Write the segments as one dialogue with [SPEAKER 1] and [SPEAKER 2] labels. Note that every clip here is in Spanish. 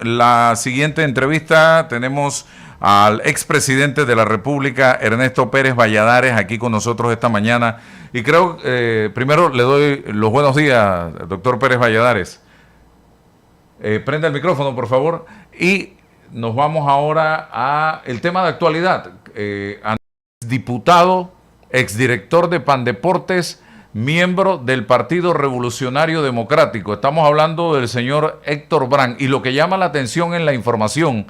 [SPEAKER 1] la siguiente entrevista. Tenemos al expresidente de la República, Ernesto Pérez Valladares, aquí con nosotros esta mañana. Y creo, primero le doy los buenos días, doctor Pérez Valladares. Prenda el micrófono, por favor. Y nos vamos ahora a el tema de actualidad. Diputado, exdirector de Pandeportes, miembro del Partido Revolucionario Democrático. Estamos hablando del señor Héctor Brand. Y lo que llama la atención en la información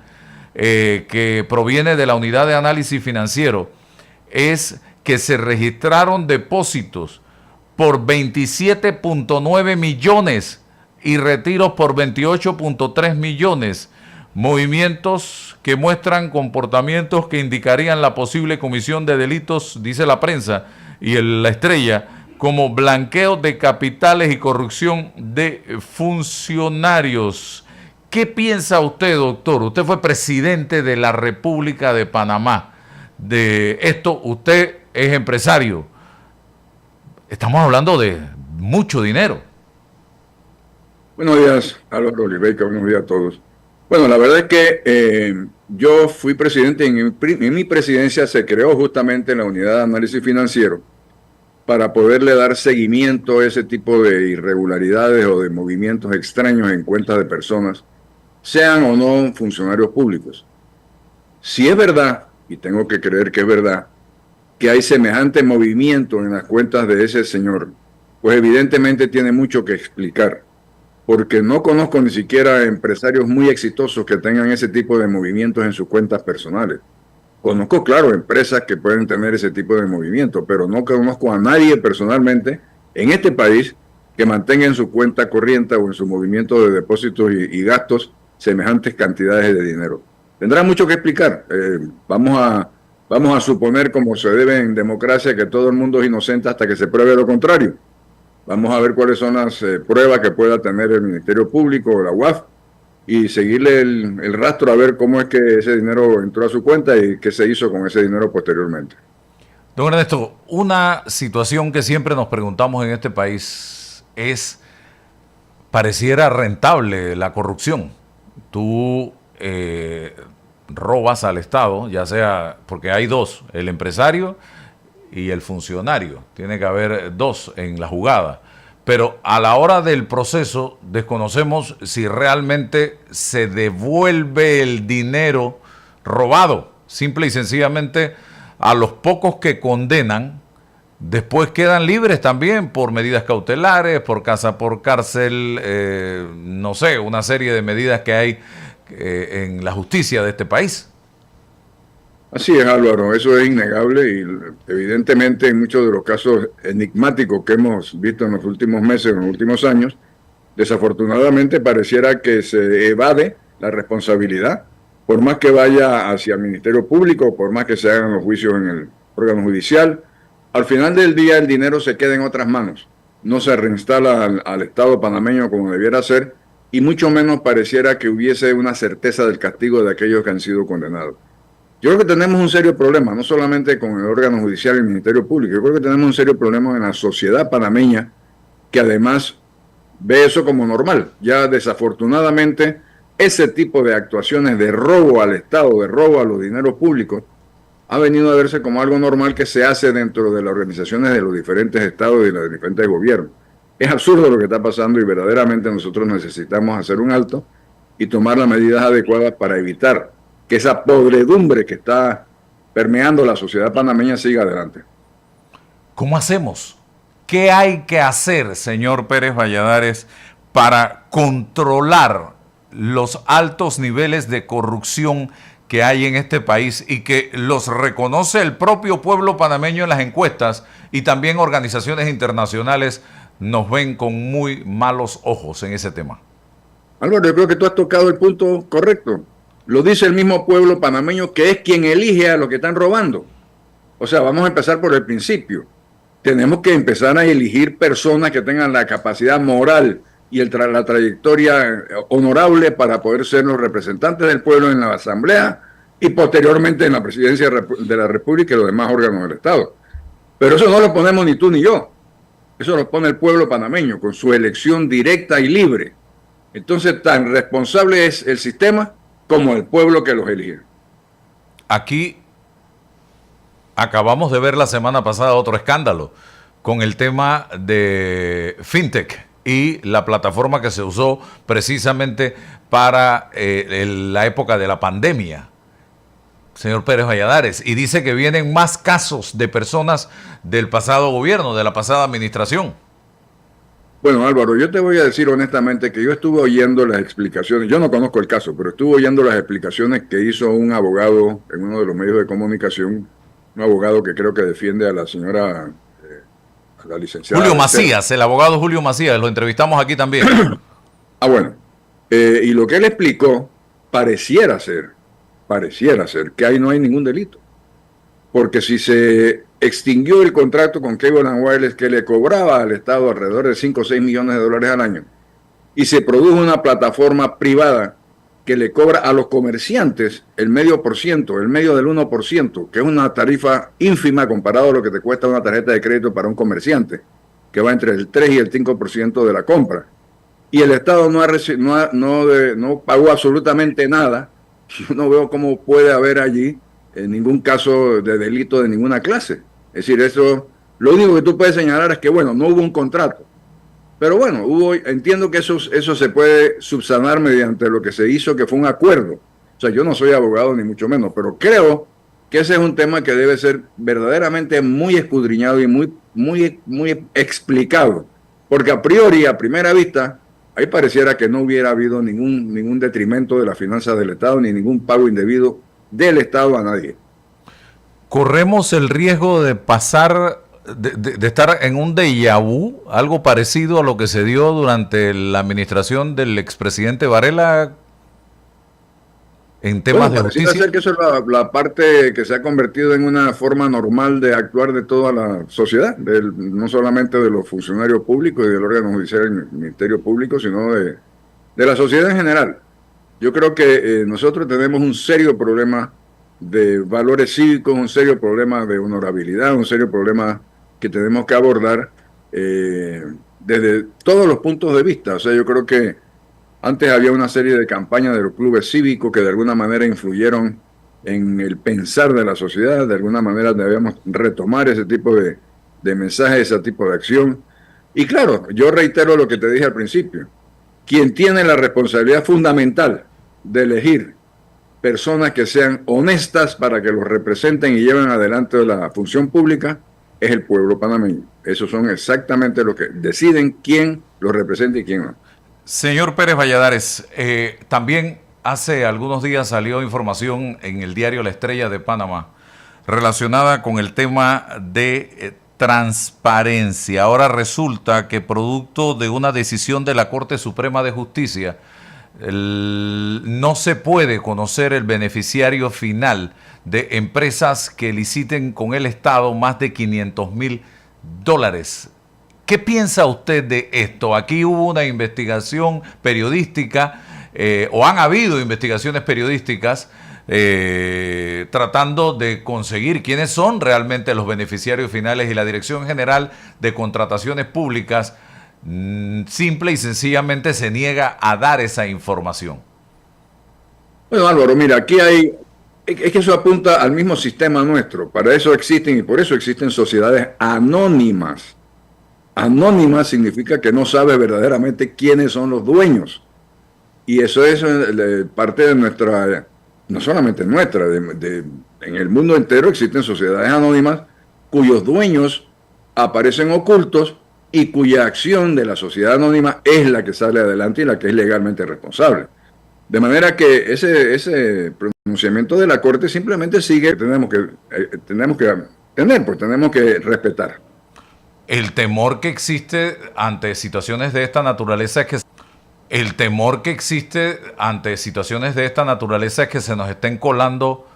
[SPEAKER 1] que proviene de la Unidad de Análisis Financiero es que se registraron depósitos por 27.9 millones y retiros por 28.3 millones. Movimientos que muestran comportamientos que indicarían la posible comisión de delitos, dice la prensa y La Estrella, como blanqueo de capitales y corrupción de funcionarios. ¿Qué piensa usted, doctor? Usted fue presidente de la República de Panamá. De esto, usted es empresario. Estamos hablando de mucho dinero.
[SPEAKER 2] Buenos días, Álvaro Oliveira, buenos días a todos. Bueno, la verdad es que yo fui presidente, en mi presidencia se creó justamente la Unidad de Análisis Financiero para poderle dar seguimiento a ese tipo de irregularidades o de movimientos extraños en cuentas de personas, sean o no funcionarios públicos. Si es verdad, y tengo que creer que es verdad, que hay semejante movimiento en las cuentas de ese señor, pues evidentemente tiene mucho que explicar, porque no conozco ni siquiera empresarios muy exitosos que tengan ese tipo de movimientos en sus cuentas personales. Conozco, claro, empresas que pueden tener ese tipo de movimiento, pero no conozco a nadie personalmente en este país que mantenga en su cuenta corriente o en su movimiento de depósitos y gastos semejantes cantidades de dinero. Tendrá mucho que explicar. Vamos a suponer, como se debe en democracia, que todo el mundo es inocente hasta que se pruebe lo contrario. Vamos a ver cuáles son las pruebas que pueda tener el Ministerio Público o la UAF y seguirle el rastro a ver cómo es que ese dinero entró a su cuenta y qué se hizo con ese dinero posteriormente.
[SPEAKER 1] Don Ernesto, una situación que siempre nos preguntamos en este país es, pareciera rentable la corrupción. Tú robas al Estado, ya sea, porque hay dos, el empresario y el funcionario. Tiene que haber dos en la jugada. Pero a la hora del proceso desconocemos si realmente se devuelve el dinero robado. Simple y sencillamente a los pocos que condenan, después quedan libres también por medidas cautelares, por casa por cárcel, no sé, una serie de medidas que hay en la justicia de este país.
[SPEAKER 2] Así es, Álvaro, eso es innegable y evidentemente en muchos de los casos enigmáticos que hemos visto en los últimos meses, en los últimos años, desafortunadamente pareciera que se evade la responsabilidad, por más que vaya hacia el Ministerio Público, por más que se hagan los juicios en el órgano judicial, al final del día el dinero se queda en otras manos, no se reinstala al Estado panameño como debiera ser y mucho menos pareciera que hubiese una certeza del castigo de aquellos que han sido condenados. Yo creo que tenemos un serio problema, no solamente con el órgano judicial y el Ministerio Público, yo creo que tenemos un serio problema en la sociedad panameña, que además ve eso como normal. Ya desafortunadamente, ese tipo de actuaciones de robo al Estado, de robo a los dineros públicos, ha venido a verse como algo normal que se hace dentro de las organizaciones de los diferentes estados y de los diferentes gobiernos. Es absurdo lo que está pasando y verdaderamente nosotros necesitamos hacer un alto y tomar las medidas adecuadas para evitar que esa podredumbre que está permeando la sociedad panameña siga adelante.
[SPEAKER 1] ¿Cómo hacemos? ¿Qué hay que hacer, señor Pérez Valladares, para controlar los altos niveles de corrupción que hay en este país y que los reconoce el propio pueblo panameño en las encuestas y también organizaciones internacionales nos ven con muy malos ojos en ese tema?
[SPEAKER 2] Álvaro, yo creo que tú has tocado el punto correcto. Lo dice el mismo pueblo panameño, que es quien elige a los que están robando. O sea, vamos a empezar por el principio. Tenemos que empezar a elegir personas que tengan la capacidad moral y la trayectoria honorable para poder ser los representantes del pueblo en la Asamblea y posteriormente en la Presidencia de la República y los demás órganos del Estado. Pero eso no lo ponemos ni tú ni yo. Eso lo pone el pueblo panameño con su elección directa y libre. Entonces, tan responsable es el sistema como el pueblo que los elige.
[SPEAKER 1] Aquí acabamos de ver la semana pasada otro escándalo con el tema de FinTech y la plataforma que se usó precisamente para la época de la pandemia, señor Pérez Valladares, y dice que vienen más casos de personas del pasado gobierno, de la pasada administración.
[SPEAKER 2] Bueno, Álvaro, yo te voy a decir honestamente que yo estuve oyendo las explicaciones, yo no conozco el caso, pero estuve oyendo las explicaciones que hizo un abogado en uno de los medios de comunicación, un abogado que creo que defiende a la señora, a la licenciada
[SPEAKER 1] Julio
[SPEAKER 2] Becerra.
[SPEAKER 1] Macías, el abogado Julio Macías, lo entrevistamos aquí también.
[SPEAKER 2] Bueno, y lo que él explicó pareciera ser que ahí no hay ningún delito. Porque si se extinguió el contrato con Cable & Wireless que le cobraba al Estado alrededor de 5 o 6 millones de dólares al año, y se produjo una plataforma privada que le cobra a los comerciantes el medio por ciento, el medio del 1%, que es una tarifa ínfima comparado a lo que te cuesta una tarjeta de crédito para un comerciante, que va entre el 3 y el 5% de la compra. Y el Estado no pagó absolutamente nada. Yo no veo cómo puede haber allí ningún caso de delito de ninguna clase. Es decir, eso, lo único que tú puedes señalar es que, bueno, no hubo un contrato. Pero bueno, entiendo que eso se puede subsanar mediante lo que se hizo, que fue un acuerdo. O sea, yo no soy abogado ni mucho menos, pero creo que ese es un tema que debe ser verdaderamente muy escudriñado y muy explicado. Porque a priori, a primera vista, ahí pareciera que no hubiera habido ningún detrimento de las finanzas del Estado ni ningún pago indebido del Estado a nadie.
[SPEAKER 1] Corremos el riesgo de pasar, de estar en un déjà vu, algo parecido a lo que se dio durante la administración del expresidente Varela en temas de
[SPEAKER 2] Pareciera
[SPEAKER 1] justicia.
[SPEAKER 2] ser que eso es la parte que se ha convertido en una forma normal de actuar de toda la sociedad, no solamente de los funcionarios públicos y del órgano judicial y el Ministerio Público, sino de la sociedad en general. Yo creo que nosotros tenemos un serio problema de valores cívicos, un serio problema de honorabilidad, un serio problema que tenemos que abordar desde todos los puntos de vista. O sea, yo creo que antes había una serie de campañas de los clubes cívicos que de alguna manera influyeron en el pensar de la sociedad, de alguna manera debíamos retomar ese tipo de mensajes, ese tipo de acción. Y claro, yo reitero lo que te dije al principio, quien tiene la responsabilidad fundamental de elegir personas que sean honestas para que los representen y lleven adelante la función pública es el pueblo panameño. Esos son exactamente los que deciden quién los representa y quién no.
[SPEAKER 1] Señor Pérez Valladares, también hace algunos días salió información en el diario La Estrella de Panamá relacionada con el tema de transparencia. Ahora resulta que producto de una decisión de la Corte Suprema de Justicia, no se puede conocer el beneficiario final de empresas que liciten con el Estado más de $500,000. ¿Qué piensa usted de esto? Aquí hubo una investigación periodística, o han habido investigaciones periodísticas tratando de conseguir quiénes son realmente los beneficiarios finales, y la Dirección General de Contrataciones Públicas simple y sencillamente se niega a dar esa información.
[SPEAKER 2] Bueno, Álvaro, mira, aquí es que eso apunta al mismo sistema nuestro. Para eso existen y por eso existen sociedades anónimas. Anónima significa que no sabe verdaderamente quiénes son los dueños. Y eso es parte de nuestra, no solamente nuestra, en el mundo entero existen sociedades anónimas cuyos dueños aparecen ocultos y cuya acción de la sociedad anónima es la que sale adelante y la que es legalmente responsable. De manera que ese pronunciamiento de la Corte simplemente sigue, tenemos que respetar.
[SPEAKER 1] El temor que existe ante situaciones de esta naturaleza es que se nos estén colando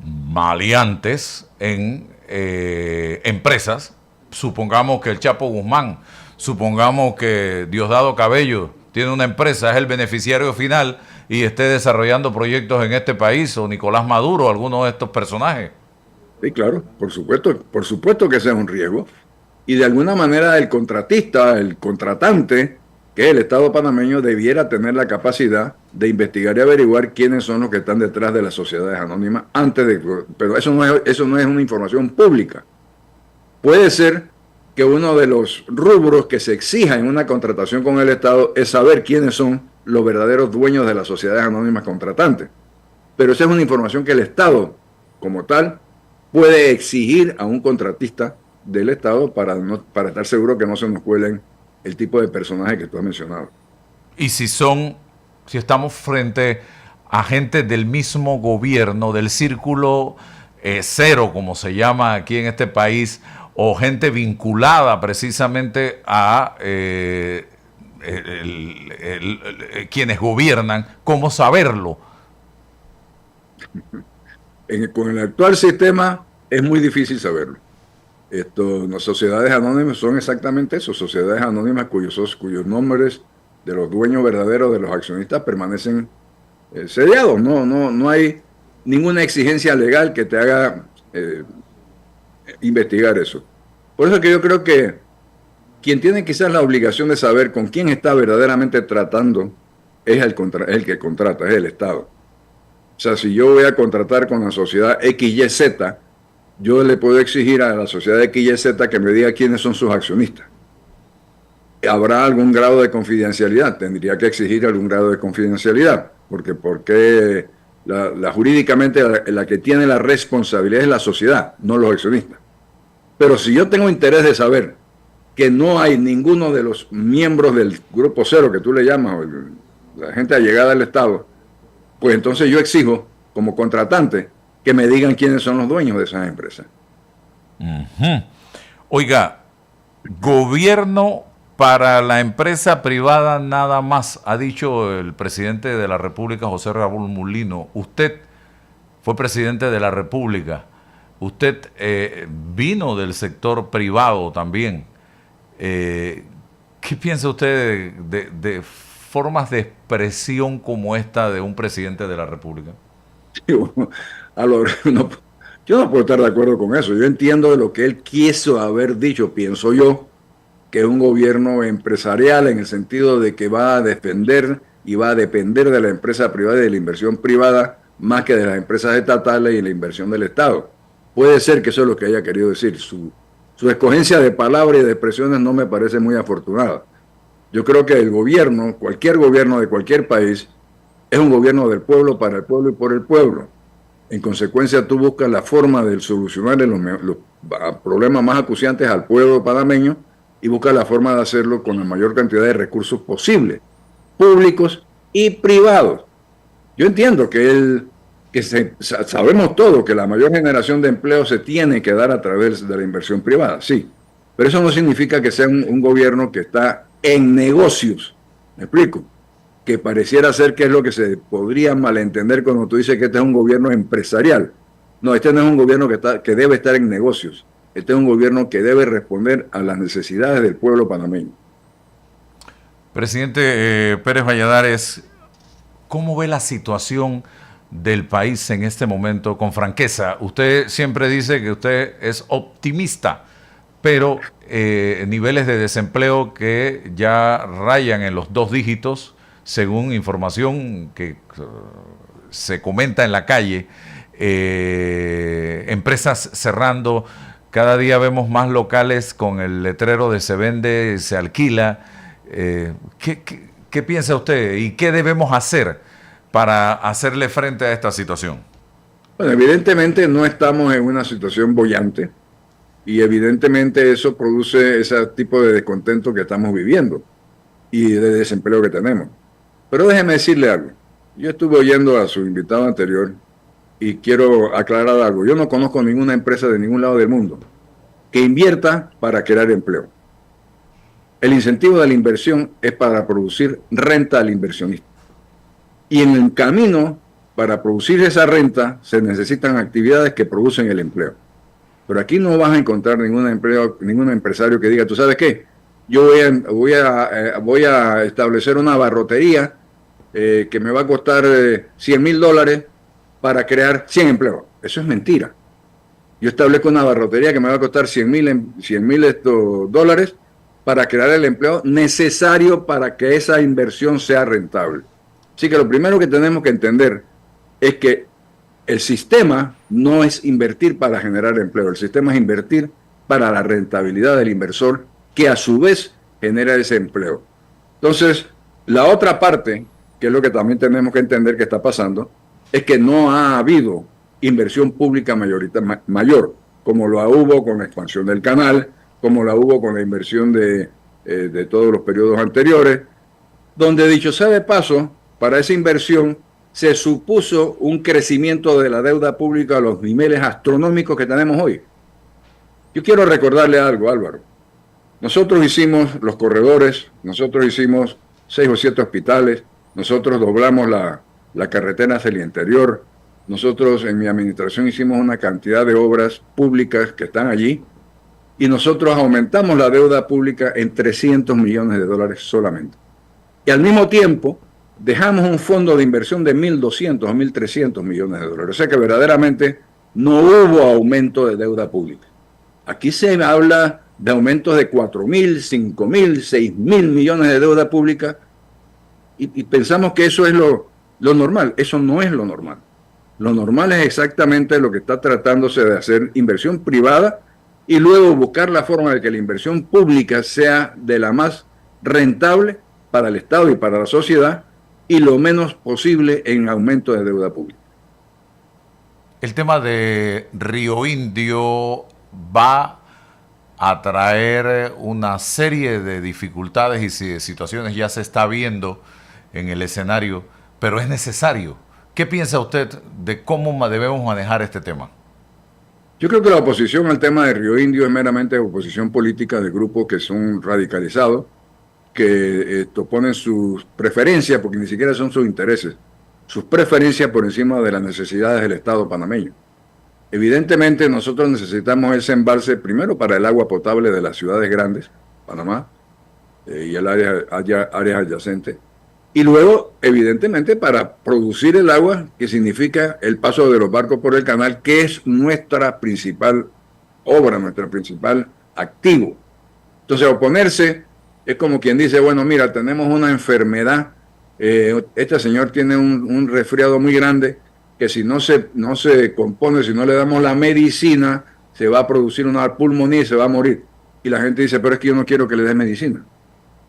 [SPEAKER 1] maleantes en empresas. Supongamos que el Chapo Guzmán, supongamos que Diosdado Cabello tiene una empresa, es el beneficiario final y esté desarrollando proyectos en este país, o Nicolás Maduro, alguno de estos personajes.
[SPEAKER 2] Sí, claro, por supuesto que ese es un riesgo. Y de alguna manera el contratista, el contratante, que el Estado panameño debiera tener la capacidad de investigar y averiguar quiénes son los que están detrás de las sociedades anónimas antes de... Pero eso no es una información pública. Puede ser que uno de los rubros que se exija en una contratación con el Estado es saber quiénes son los verdaderos dueños de las sociedades anónimas contratantes. Pero esa es una información que el Estado, como tal, puede exigir a un contratista del Estado para estar seguro que no se nos cuelen el tipo de personajes que tú has mencionado.
[SPEAKER 1] Y si estamos frente a gente del mismo gobierno, del círculo cero, como se llama aquí en este país, o gente vinculada precisamente a quienes gobiernan, ¿cómo saberlo?
[SPEAKER 2] Con el actual sistema es muy difícil saberlo. Las sociedades anónimas son exactamente eso, sociedades anónimas cuyos nombres de los dueños verdaderos de los accionistas permanecen sellados. No hay ninguna exigencia legal que te haga investigar eso. Por eso que yo creo que quien tiene quizás la obligación de saber con quién está verdaderamente tratando es el que contrata, es el Estado. O sea, si yo voy a contratar con la sociedad XYZ, yo le puedo exigir a la sociedad XYZ que me diga quiénes son sus accionistas. ¿Habrá algún grado de confidencialidad? Tendría que exigir algún grado de confidencialidad, porque jurídicamente la que tiene la responsabilidad es la sociedad, no los accionistas. Pero si yo tengo interés de saber que no hay ninguno de los miembros del grupo cero que tú le llamas, la gente allegada al Estado, pues entonces yo exijo como contratante que me digan quiénes son los dueños de esas empresas.
[SPEAKER 1] Uh-huh. Oiga, gobierno para la empresa privada nada más, ha dicho el presidente de la República, José Raúl Mulino. Usted fue presidente de la República, usted vino del sector privado también. ¿Qué piensa usted de formas de expresión como esta de un presidente de la República?
[SPEAKER 2] Yo no puedo estar de acuerdo con eso. Yo entiendo de lo que él quiso haber dicho, pienso yo, que es un gobierno empresarial en el sentido de que va a defender y va a depender de la empresa privada y de la inversión privada más que de las empresas estatales y la inversión del Estado. Puede ser que eso es lo que haya querido decir. Su escogencia de palabras y de expresiones no me parece muy afortunada. Yo creo que el gobierno, cualquier gobierno de cualquier país, es un gobierno del pueblo, para el pueblo y por el pueblo. En consecuencia, tú buscas la forma de solucionar los problemas más acuciantes al pueblo panameño y buscas la forma de hacerlo con la mayor cantidad de recursos posible, públicos y privados. Yo entiendo sabemos todos que la mayor generación de empleo se tiene que dar a través de la inversión privada, sí, pero eso no significa que sea un gobierno que está en negocios, ¿me explico? Que pareciera ser que es lo que se podría malentender cuando tú dices que este es un gobierno empresarial. No, este no es un gobierno que debe estar en negocios. Este es un gobierno que debe responder a las necesidades del pueblo panameño.
[SPEAKER 1] Presidente Pérez Valladares, ¿cómo ve la situación del país en este momento con franqueza? Usted siempre dice que usted es optimista, pero niveles de desempleo que ya rayan en los 2 dígitos, según información que se comenta en la calle, empresas cerrando, cada día vemos más locales con el letrero de se vende, se alquila. ¿Qué piensa usted y qué debemos hacer para hacerle frente a esta situación?
[SPEAKER 2] Bueno, evidentemente no estamos en una situación boyante y evidentemente eso produce ese tipo de descontento que estamos viviendo y de desempleo que tenemos. Pero déjeme decirle algo. Yo estuve oyendo a su invitado anterior y quiero aclarar algo. Yo no conozco ninguna empresa de ningún lado del mundo que invierta para crear empleo. El incentivo de la inversión es para producir renta al inversionista. Y en el camino, para producir esa renta, se necesitan actividades que producen el empleo. Pero aquí no vas a encontrar ningún empresario que diga, ¿tú sabes qué? Yo voy a establecer una barrotería que me va a costar $100,000 para crear 100 empleos. Eso es mentira. Yo establezco una barrotería que me va a costar $100,000 dólares para crear el empleo necesario para que esa inversión sea rentable. Así que lo primero que tenemos que entender es que el sistema no es invertir para generar empleo, el sistema es invertir para la rentabilidad del inversor, que a su vez genera ese empleo. Entonces, la otra parte, que es lo que también tenemos que entender que está pasando, es que no ha habido inversión pública mayor, como lo hubo con la expansión del canal, como la hubo con la inversión de todos los periodos anteriores, donde, dicho sea de paso, para esa inversión se supuso un crecimiento de la deuda pública a los niveles astronómicos que tenemos hoy. Yo quiero recordarle algo, Álvaro. Nosotros hicimos los corredores, nosotros hicimos 6 o 7 hospitales, nosotros doblamos la carretera hacia el interior, nosotros en mi administración hicimos una cantidad de obras públicas que están allí y nosotros aumentamos la deuda pública en 300 millones de dólares solamente. Y al mismo tiempo dejamos un fondo de inversión de 1.200 o 1.300 millones de dólares. O sea que verdaderamente no hubo aumento de deuda pública. Aquí se habla de aumentos de 4.000, 5.000, 6.000 millones de deuda pública y pensamos que eso es lo normal. Eso no es lo normal. Lo normal es exactamente lo que está tratándose de hacer, inversión privada, y luego buscar la forma de que la inversión pública sea de la más rentable para el Estado y para la sociedad y lo menos posible en aumento de deuda pública.
[SPEAKER 1] El tema de Río Indio va a traer una serie de dificultades y de situaciones, ya se está viendo en el escenario, pero es necesario. ¿Qué piensa usted de cómo debemos manejar este tema?
[SPEAKER 2] Yo creo que la oposición al tema de Río Indio es meramente oposición política de grupos que son radicalizados, que ponen sus preferencias, porque ni siquiera son sus intereses, sus preferencias por encima de las necesidades del Estado panameño. Evidentemente nosotros necesitamos ese embalse primero para el agua potable de las ciudades grandes, Panamá, y el áreas adyacentes, y luego evidentemente para producir el agua, que significa el paso de los barcos por el canal, que es nuestra principal obra, nuestro principal activo. Entonces oponerse es como quien dice, bueno, mira, tenemos una enfermedad, este señor tiene un resfriado muy grande, que si no se compone, si no le damos la medicina, se va a producir una pulmonía y se va a morir. Y la gente dice, pero es que yo no quiero que le dé medicina.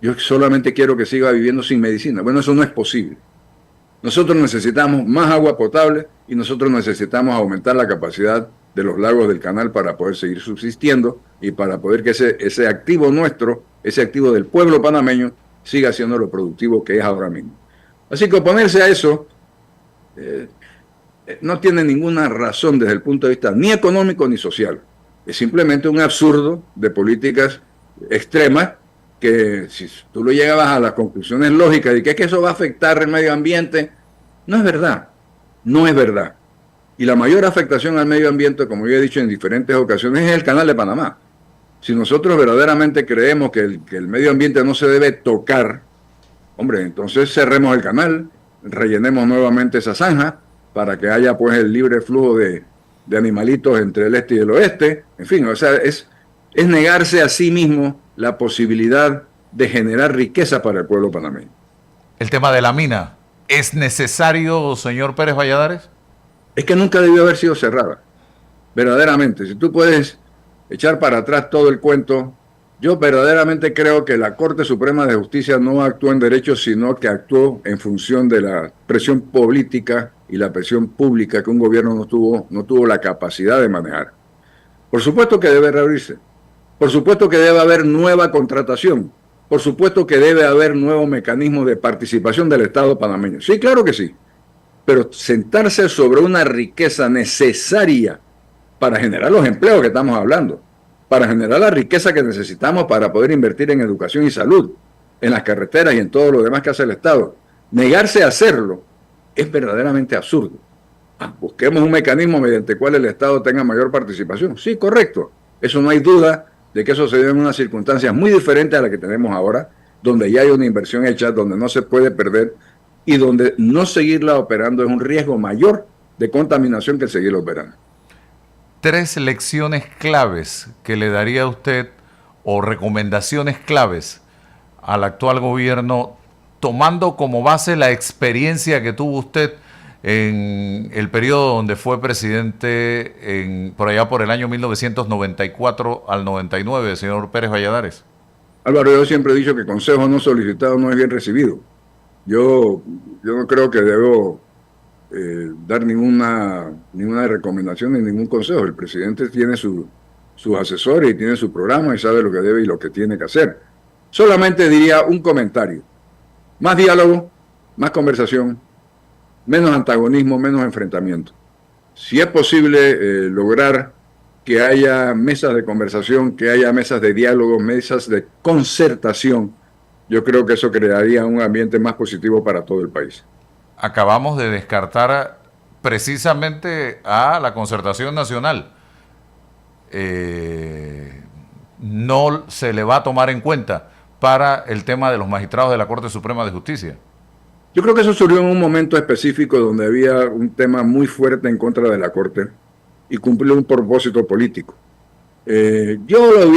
[SPEAKER 2] Yo solamente quiero que siga viviendo sin medicina. Bueno, eso no es posible. Nosotros necesitamos más agua potable y nosotros necesitamos aumentar la capacidad de los lagos del canal para poder seguir subsistiendo y para poder que ese activo nuestro, ese activo del pueblo panameño, siga siendo lo productivo que es ahora mismo. Así que oponerse a eso no tiene ninguna razón desde el punto de vista ni económico ni social. Es simplemente un absurdo de políticas extremas que si tú lo llegabas a las conclusiones lógicas de que es que eso va a afectar el medio ambiente, no es verdad, no es verdad. Y la mayor afectación al medio ambiente, como yo he dicho en diferentes ocasiones, es el canal de Panamá. Si nosotros verdaderamente creemos que el medio ambiente no se debe tocar, hombre, entonces cerremos el canal, rellenemos nuevamente esa zanja para que haya pues el libre flujo de animalitos entre el este y el oeste. En fin, o sea, es negarse a sí mismo la posibilidad de generar riqueza para el pueblo panameño.
[SPEAKER 1] El tema de la mina, ¿es necesario, señor Pérez Valladares?
[SPEAKER 2] Es que nunca debió haber sido cerrada. Verdaderamente, si tú puedes echar para atrás todo el cuento, yo verdaderamente creo que la Corte Suprema de Justicia no actuó en derecho, sino que actuó en función de la presión política y la presión pública que un gobierno no tuvo la capacidad de manejar. Por supuesto que debe reabrirse. Por supuesto que debe haber nueva contratación. Por supuesto que debe haber nuevos mecanismos de participación del Estado panameño. Sí, claro que sí. Pero sentarse sobre una riqueza necesaria para generar los empleos que estamos hablando, para generar la riqueza que necesitamos para poder invertir en educación y salud, en las carreteras y en todo lo demás que hace el Estado. Negarse a hacerlo es verdaderamente absurdo. Busquemos un mecanismo mediante el cual el Estado tenga mayor participación. Sí, correcto. Eso no hay duda de que eso se debe en unas circunstancias muy diferentes a las que tenemos ahora, donde ya hay una inversión hecha, donde no se puede perder y donde no seguirla operando es un riesgo mayor de contaminación que seguirla operando.
[SPEAKER 1] 3 lecciones claves que le daría a usted o recomendaciones claves al actual gobierno, tomando como base la experiencia que tuvo usted en el periodo donde fue presidente por allá por el año 1994 al 99, señor Pérez Valladares?
[SPEAKER 2] Álvaro, yo siempre he dicho que consejo no solicitado no es bien recibido. Yo no creo que debo dar ninguna recomendación ni ningún consejo. El presidente tiene sus asesores y tiene su programa y sabe lo que debe y lo que tiene que hacer. Solamente diría un comentario. Más diálogo, más conversación, menos antagonismo, menos enfrentamiento. Si es posible lograr que haya mesas de conversación, que haya mesas de diálogo, mesas de concertación, yo creo que eso crearía un ambiente más positivo para todo el país.
[SPEAKER 1] Acabamos de descartar precisamente a la concertación nacional. No se le va a tomar en cuenta para el tema de los magistrados de la Corte Suprema de Justicia.
[SPEAKER 2] Yo creo que eso surgió en un momento específico donde había un tema muy fuerte en contra de la Corte y cumplió un propósito político. Yo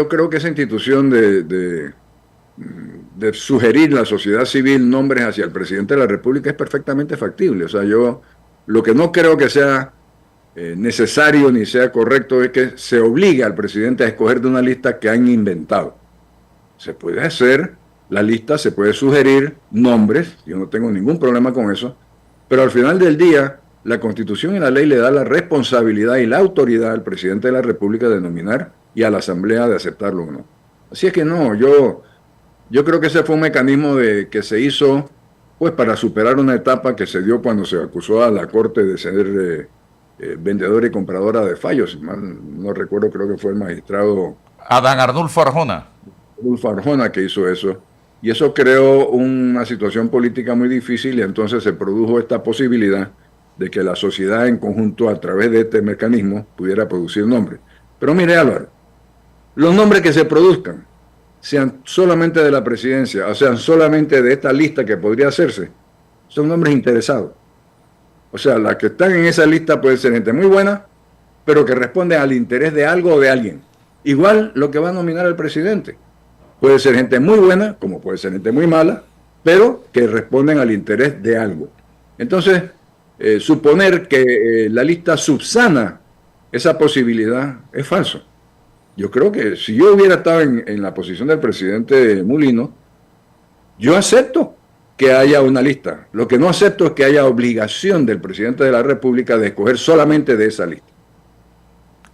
[SPEAKER 2] creo que esa institución de sugerir a la sociedad civil nombres hacia el presidente de la República es perfectamente factible. O sea, yo lo que no creo que sea necesario ni sea correcto es que se obligue al presidente a escoger de una lista que han inventado. Se puede hacer la lista, se puede sugerir nombres, yo no tengo ningún problema con eso, pero al final del día la Constitución y la ley le da la responsabilidad y la autoridad al presidente de la República de nominar y a la Asamblea de aceptarlo o no. Así es que no, yo creo que ese fue un mecanismo que se hizo pues para superar una etapa que se dio cuando se acusó a la Corte de ser vendedora y compradora de fallos. Si mal no recuerdo, creo que fue el magistrado
[SPEAKER 1] Adán Arnulfo Arjona.
[SPEAKER 2] Arnulfo Arjona que hizo eso. Y eso creó una situación política muy difícil y entonces se produjo esta posibilidad de que la sociedad en conjunto a través de este mecanismo pudiera producir nombres. Pero mire, Álvaro, los nombres que se produzcan, sean solamente de la presidencia o sean solamente de esta lista que podría hacerse, son nombres interesados. O sea, las que están en esa lista pueden ser gente muy buena, pero que responden al interés de algo o de alguien. Igual lo que va a nominar al presidente. Puede ser gente muy buena, como puede ser gente muy mala, pero que responden al interés de algo. Entonces, suponer que la lista subsana esa posibilidad es falso. Yo creo que si yo hubiera estado en la posición del presidente Mulino, yo acepto que haya una lista. Lo que no acepto es que haya obligación del presidente de la República de escoger solamente de esa lista.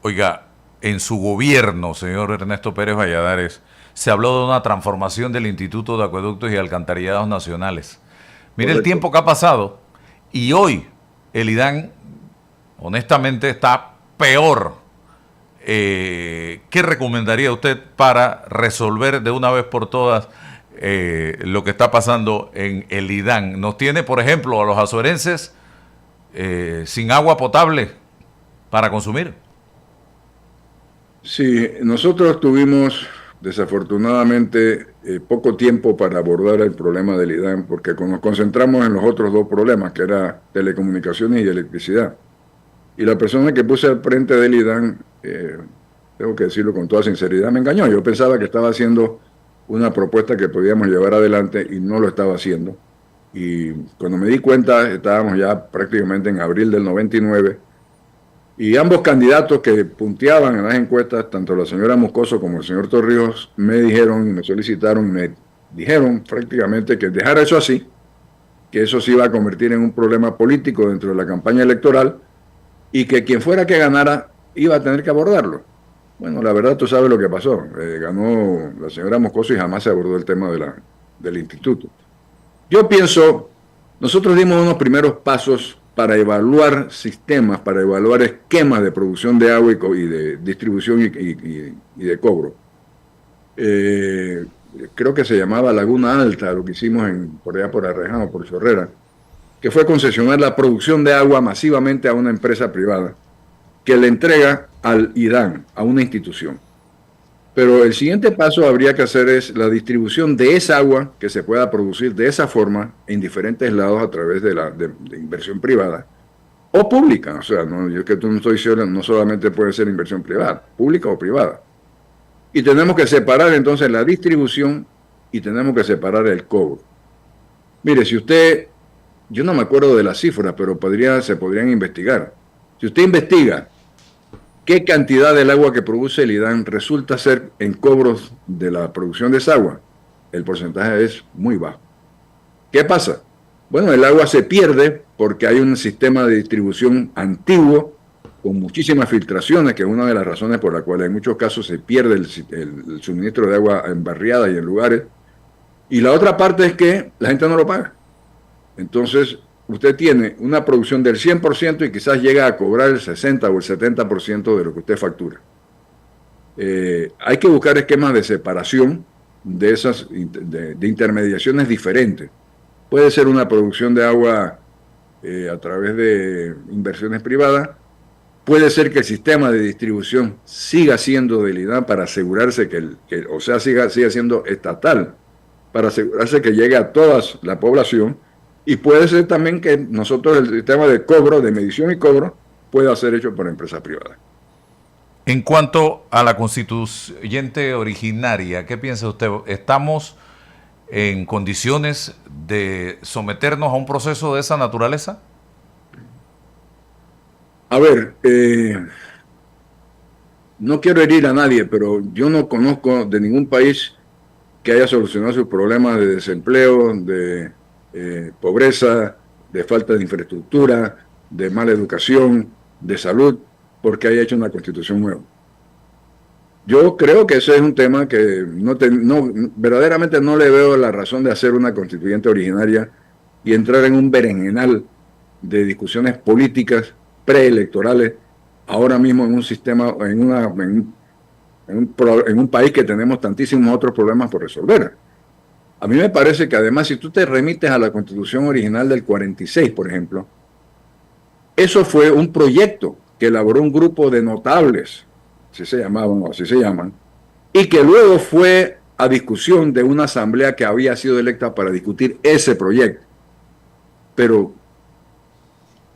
[SPEAKER 1] Oiga, en su gobierno, señor Ernesto Pérez Valladares, se habló de una transformación del Instituto de Acueductos y Alcantarillados Nacionales. Mire
[SPEAKER 2] Correcto.
[SPEAKER 1] el tiempo que ha pasado y hoy el IDAN honestamente está peor. ¿Qué recomendaría usted para resolver de una vez por todas lo que está pasando en el IDAN? Nos tiene, por ejemplo, a los azuerenses sin agua potable para consumir.
[SPEAKER 2] Sí, nosotros tuvimos desafortunadamente poco tiempo para abordar el problema del IDAN porque nos concentramos en los otros dos problemas, que era telecomunicaciones y electricidad. Y la persona que puse al frente del IDAN, tengo que decirlo con toda sinceridad, me engañó. Yo pensaba que estaba haciendo una propuesta que podíamos llevar adelante y no lo estaba haciendo. Y cuando me di cuenta, estábamos ya prácticamente en abril del 99, y ambos candidatos que punteaban en las encuestas, tanto la señora Moscoso como el señor Torrijos, me dijeron, me solicitaron, me dijeron prácticamente que dejara eso así, que eso se iba a convertir en un problema político dentro de la campaña electoral y que quien fuera que ganara iba a tener que abordarlo. Bueno, la verdad tú sabes lo que pasó. Ganó la señora Moscoso y jamás se abordó el tema del instituto. Yo pienso, nosotros dimos unos primeros pasos para evaluar sistemas, para evaluar esquemas de producción de agua y de distribución y de cobro. Creo que se llamaba Laguna Alta, lo que hicimos por allá por Arreján o por Chorrera, que fue concesionar la producción de agua masivamente a una empresa privada que le entrega al IDAN, a una institución. Pero el siguiente paso habría que hacer es la distribución de esa agua que se pueda producir de esa forma en diferentes lados a través de inversión privada o pública. O sea, no, yo que tú no estoy diciendo, no solamente puede ser inversión privada, pública o privada. Y tenemos que separar entonces la distribución y tenemos que separar el cobro. Mire, si usted, yo no me acuerdo de las cifras, pero se podrían investigar. Si usted investiga qué cantidad del agua que produce el IDAN resulta ser en cobros de la producción de esa agua, el porcentaje es muy bajo. ¿Qué pasa? Bueno, el agua se pierde porque hay un sistema de distribución antiguo con muchísimas filtraciones, que es una de las razones por las cuales en muchos casos se pierde el suministro de agua en barriadas y en lugares. Y la otra parte es que la gente no lo paga. Entonces, usted tiene una producción del 100% y quizás llega a cobrar el 60 o el 70% de lo que usted factura. Hay que buscar esquemas de separación de esas de intermediaciones diferentes. Puede ser una producción de agua a través de inversiones privadas. Puede ser que el sistema de distribución siga siendo del IDAN para asegurarse siga siendo estatal, para asegurarse que llegue a toda la población. Y puede ser también que nosotros el sistema de cobro, de medición y cobro, pueda ser hecho por empresas privadas.
[SPEAKER 1] En cuanto a la constituyente originaria, ¿qué piensa usted? ¿Estamos en condiciones de someternos a un proceso de esa naturaleza?
[SPEAKER 2] A ver, no quiero herir a nadie, pero yo no conozco de ningún país que haya solucionado sus problemas de desempleo, de pobreza, de falta de infraestructura, de mala educación, de salud, porque haya hecho una constitución nueva. Yo creo que ese es un tema que verdaderamente no le veo la razón de hacer una constituyente originaria y entrar en un berenjenal de discusiones políticas preelectorales ahora mismo en un sistema, en un país que tenemos tantísimos otros problemas por resolver. A mí me parece que además, si tú te remites a la Constitución original del 46, por ejemplo, eso fue un proyecto que elaboró un grupo de notables, así se llamaban o así se llaman, y que luego fue a discusión de una asamblea que había sido electa para discutir ese proyecto. Pero,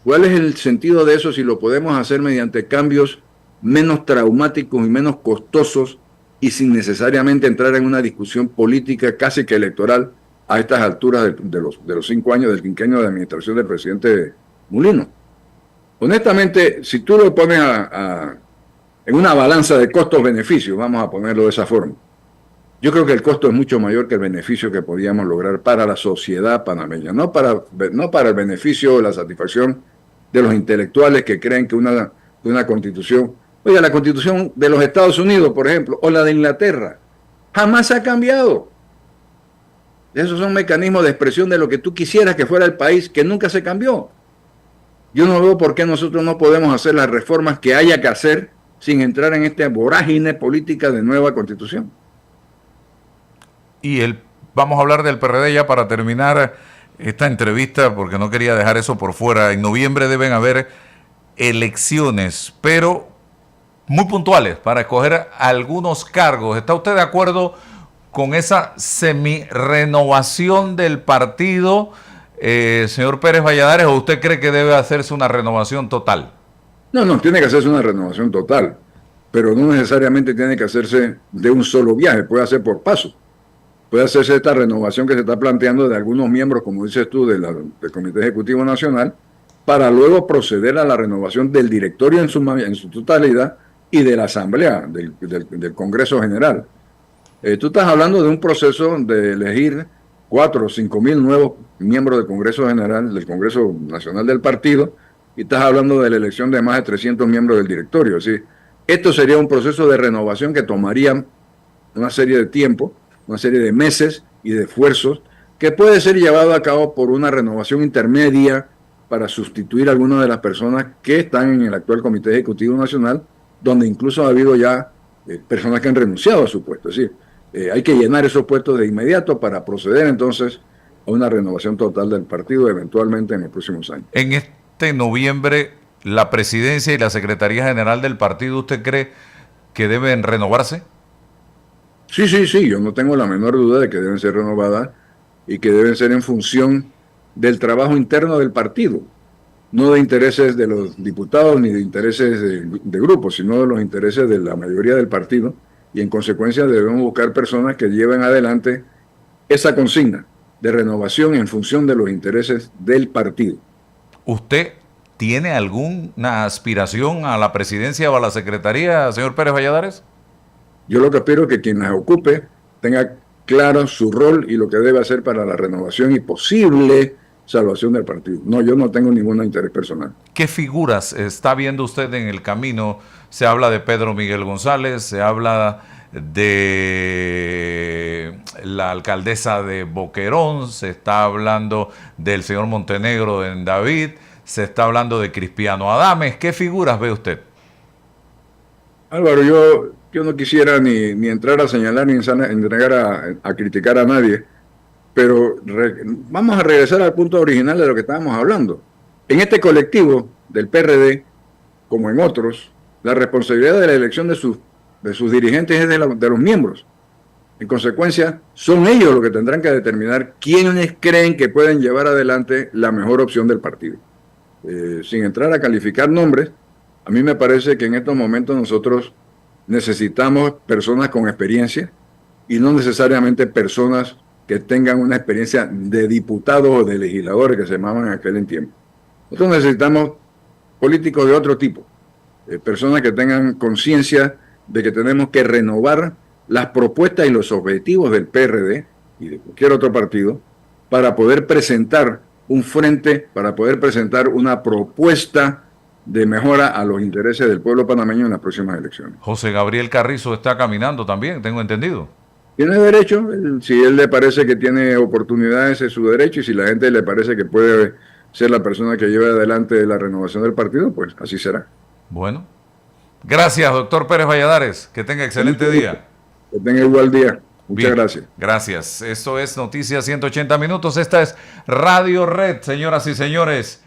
[SPEAKER 2] ¿cuál es el sentido de eso si lo podemos hacer mediante cambios menos traumáticos y menos costosos y sin necesariamente entrar en una discusión política casi que electoral a estas alturas de los 5 años del quinquenio de administración del presidente Mulino? Honestamente, si tú lo pones en una balanza de costos-beneficios, vamos a ponerlo de esa forma, yo creo que el costo es mucho mayor que el beneficio que podíamos lograr para la sociedad panameña, no para el beneficio o la satisfacción de los intelectuales que creen que una constitución, oiga, la constitución de los Estados Unidos, por ejemplo, o la de Inglaterra, jamás ha cambiado. Esos son mecanismos de expresión de lo que tú quisieras que fuera el país, que nunca se cambió. Yo no veo por qué nosotros no podemos hacer las reformas que haya que hacer sin entrar en esta vorágine política de nueva constitución.
[SPEAKER 1] Vamos a hablar del PRD ya para terminar esta entrevista, porque no quería dejar eso por fuera. En noviembre deben haber elecciones, pero muy puntuales para escoger algunos cargos. ¿Está usted de acuerdo con esa semi-renovación del partido, señor Pérez Valladares, o usted cree que debe hacerse una renovación total?
[SPEAKER 2] No, tiene que hacerse una renovación total, pero no necesariamente tiene que hacerse de un solo viaje, puede hacer por paso. Puede hacerse esta renovación que se está planteando de algunos miembros, como dices tú, del Comité Ejecutivo Nacional, para luego proceder a la renovación del directorio en su totalidad y de la Asamblea, del Congreso General. Tú estás hablando de un proceso de elegir 4 o 5 mil nuevos miembros del Congreso General, del Congreso Nacional del Partido, y estás hablando de la elección de más de 300 miembros del directorio. ¿Sí? Esto sería un proceso de renovación que tomaría una serie de tiempo, una serie de meses y de esfuerzos, que puede ser llevado a cabo por una renovación intermedia para sustituir a algunas de las personas que están en el actual Comité Ejecutivo Nacional, donde incluso ha habido ya personas que han renunciado a su puesto. Es decir, hay que llenar esos puestos de inmediato para proceder entonces a una renovación total del partido eventualmente en los próximos años.
[SPEAKER 1] En este noviembre, la presidencia y la Secretaría General del partido, ¿usted cree que deben renovarse?
[SPEAKER 2] Sí, yo no tengo la menor duda de que deben ser renovadas y que deben ser en función del trabajo interno del partido, no de intereses de los diputados ni de intereses de grupos, sino de los intereses de la mayoría del partido y en consecuencia debemos buscar personas que lleven adelante esa consigna de renovación en función de los intereses del partido.
[SPEAKER 1] ¿Usted tiene alguna aspiración a la presidencia o a la secretaría, señor Pérez Valladares?
[SPEAKER 2] Yo lo que espero es que quien las ocupe tenga claro su rol y lo que debe hacer para la renovación y posible salvación del partido. No, yo no tengo ningún interés personal.
[SPEAKER 1] ¿Qué figuras está viendo usted en el camino? Se habla de Pedro Miguel González, se habla de la alcaldesa de Boquerón, se está hablando del señor Montenegro en David, se está hablando de Cristiano Adames. ¿Qué figuras ve usted?
[SPEAKER 2] Álvaro, yo no quisiera ni entrar a señalar ni entrar a criticar a nadie, pero vamos a regresar al punto original de lo que estábamos hablando. En este colectivo del PRD, como en otros, la responsabilidad de la elección de sus dirigentes es de los miembros. En consecuencia, son ellos los que tendrán que determinar quiénes creen que pueden llevar adelante la mejor opción del partido. Sin entrar a calificar nombres, a mí me parece que en estos momentos nosotros necesitamos personas con experiencia y no necesariamente personas que tengan una experiencia de diputados o de legisladores que se llamaban en aquel tiempo. Nosotros necesitamos políticos de otro tipo, personas que tengan conciencia de que tenemos que renovar las propuestas y los objetivos del PRD y de cualquier otro partido para poder presentar un frente, para poder presentar una propuesta de mejora a los intereses del pueblo panameño en las próximas elecciones.
[SPEAKER 1] José Gabriel Carrizo está caminando también, tengo entendido.
[SPEAKER 2] Tiene derecho, si él le parece que tiene oportunidades es su derecho, y si la gente le parece que puede ser la persona que lleve adelante la renovación del partido, pues así será.
[SPEAKER 1] Bueno, gracias, doctor Pérez Valladares, que tenga excelente día.
[SPEAKER 2] Que tenga igual día. Muchas
[SPEAKER 1] Bien,
[SPEAKER 2] gracias.
[SPEAKER 1] Gracias. Esto es Noticias 180 Minutos. Esta es Radio Red, señoras y señores.